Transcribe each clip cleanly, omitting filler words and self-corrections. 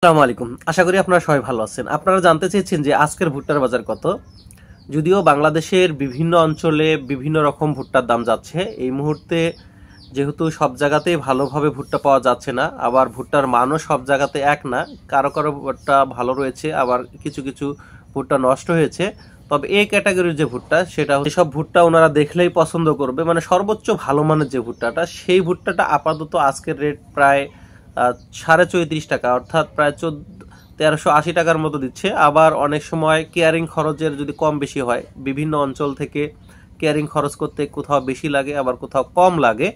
আসসালামু আলাইকুম। আশা করি আপনারা সবাই ভালো আছেন। আপনারা জানতে চেয়েছেন যে আজকের ভুট্টার বাজার কত? যদিও বাংলাদেশের বিভিন্ন অঞ্চলে বিভিন্ন রকম ভুট্টার দাম যাচ্ছে। এই মুহূর্তে যেহেতু সব জায়গাতেই ভালোভাবে ভুট্টা পাওয়া যাচ্ছে না, আবার ভুট্টার মানও সব জায়গাতে এক না। কারো কারো ভুট্টা ভালো রয়েছে, আবার কিছু কিছু ভুট্টা নষ্ট হয়েছে। তবে এই ক্যাটাগরির যে ভুট্টা, সেটা এসব ভুট্টা ওনারা দেখলেই পছন্দ করবে। মানে সর্বোচ্চ ভালো মানের যে ভুট্টাটা, সেই ভুট্টাটা আপাতত আজকের রেট প্রায় 34.5 টাকা, অর্থাৎ প্রায় 1380 টাকার মতো দিচ্ছে। আবার অনেক সময় কেয়ারিং খরচের যদি কম বেশি হয়, বিভিন্ন অঞ্চল থেকে কেয়ারিং খরচ করতে কোথাও বেশি লাগে, আবার কোথাও কম লাগে,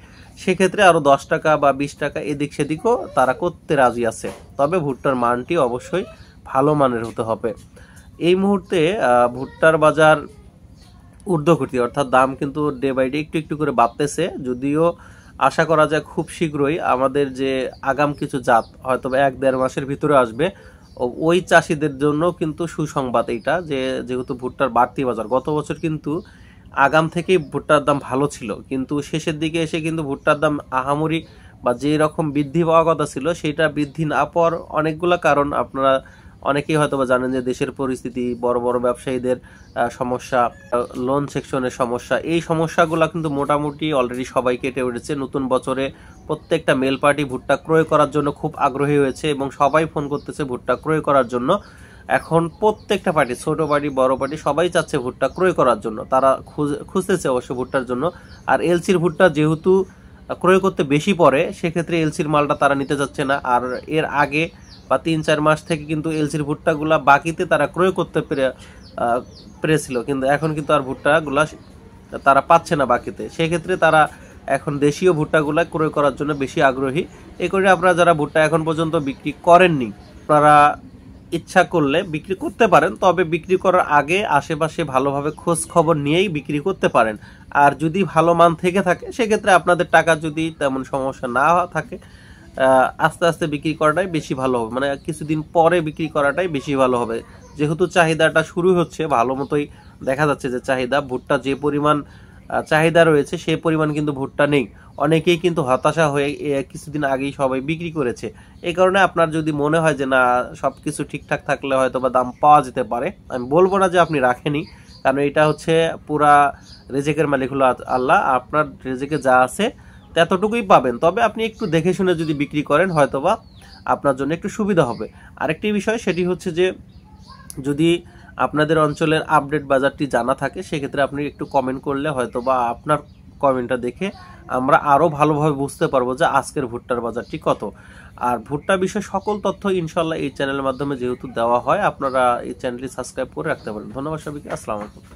সেক্ষেত্রে আরও 10 টাকা বা 20 টাকা এদিক সেদিকও তারা করতে রাজি আছে। তবে ভুট্টার মানটি অবশ্যই ভালো মানের হতে হবে। এই মুহূর্তে ভুট্টার বাজার ঊর্ধ্বগতি, অর্থাৎ দাম কিন্তু ডে বাই ডে একটু একটু করে বাড়তেছে। যদিও আশা করা যায় খুব শীঘ্রই আমাদের যে আগাম কিছু জাত হয়তো 1-1.5 মাসের ভিতরে আসবে, ওই চাষিদের জন্য কিন্তু সুসংবাদ এইটা, যে যেহেতু ভুট্টার বাড়তি বাজার। গত বছর কিন্তু আগাম থেকেই ভুট্টার দাম ভালো ছিল, কিন্তু শেষের দিকে এসে কিন্তু ভুট্টার দাম আহামরি বা যে রকম বৃদ্ধি পাওয়ার কথা ছিল সেটা বৃদ্ধি না পাওয়ার অনেকগুলো কারণ আপনারা অনেকেই হয়তো বা জানেন, যে দেশের পরিস্থিতি, বড় বড় ব্যবসায়ীদের সমস্যা, লোন সেকশনের সমস্যা, এই সমস্যাগুলো কিন্তু মোটামুটি অলরেডি সবাই কেটে উঠেছে। নতুন বছরে প্রত্যেকটা মেল পার্টি ভুট্টা ক্রয় করার জন্য খুব আগ্রহী হয়েছে এবং সবাই ফোন করতেছে ভুট্টা ক্রয় করার জন্য। এখন প্রত্যেকটা পার্টি, ছোট পার্টি বড় পার্টি, সবাই চাচ্ছে ভুট্টা ক্রয় করার জন্য। তারা খুঁজতেছে অবশ্য ভুট্টার জন্য। আর এলসির ভুট্টা যেহেতু ক্রয় করতে বেশি পড়ে, সেক্ষেত্রে এলসির মালটা তারা নিতে যাচ্ছে না। আর এর আগে বা 3-4 মাস থেকে কিন্তু এলসির ভুট্টাগুলা বাকিতে তারা ক্রয় করতে পেরেছিল, কিন্তু এখন কিন্তু আর ভুট্টাগুলা তারা পাচ্ছে না বাকিতে। সেক্ষেত্রে তারা এখন দেশীয় ভুট্টাগুলা ক্রয় করার জন্য বেশি আগ্রহী। এই করে আপনারা যারা ভুট্টা এখন পর্যন্ত বিক্রি করেননি, আপনারা ইচ্ছা করলে বিক্রি করতে পারেন। তবে বিক্রি করার আগে আশেপাশে ভালোভাবে খোঁজ খবর নিয়েই বিক্রি করতে পারেন। আর যদি ভালো মান থেকে থাকে, সেক্ষেত্রে আপনাদের টাকা যদি তেমন সমস্যা না থাকে, আস্তে আস্তে বিক্রি করাটাই বেশি ভালো হবে। মানে কিছুদিন পরে বিক্রি করাটাই বেশি ভালো হবে, যেহেতু চাহিদাটা শুরু হচ্ছে ভালো মতোই। দেখা যাচ্ছে যে চাহিদা, ভুট্টা যে পরিমাণ চাহিদা রয়েছে সেই পরিমাণ কিন্তু ভুট্টা নেই। অনেকেই কিন্তু হতাশা হয়ে কিছুদিন আগেই সবাই বিক্রি করেছে। এই কারণে আপনার যদি মনে হয় যে না, সব কিছু ঠিকঠাক থাকলে হয়তো বা দাম পাওয়া যেতে পারে, আমি বলবো না যে আপনি রাখেনি, কারণ এটা হচ্ছে পুরা রেজেকের মালিক হলো আল্লাহ। আপনার রেজেকে যা আছে ততটুকুই পাবেন। তবে আপনি একটু দেখে শুনে যদি বিক্রি করেন, হয়তোবা আপনার জন্য একটু সুবিধা হবে। আরেকটি বিষয়, সেটি হচ্ছে যে যদি আপনাদের অঞ্চলের আপডেট বাজারটি জানা থাকে, সেক্ষেত্রে আপনি একটু কমেন্ট করলে হয়তোবা আপনার কমেন্টটা দেখে আমরা আরও ভালোভাবে বুঝতে পারবো যে আজকের ভুট্টার বাজারটি কত। আর ভুট্টা বিষয়ে সকল তথ্য ইনশাল্লাহ এই চ্যানেলের মাধ্যমে যেহেতু দেওয়া হয়, আপনারা এই চ্যানেলটি সাবস্ক্রাইব করে রাখতে পারেন। ধন্যবাদ সবাইকে। আসসালামু আলাইকুম।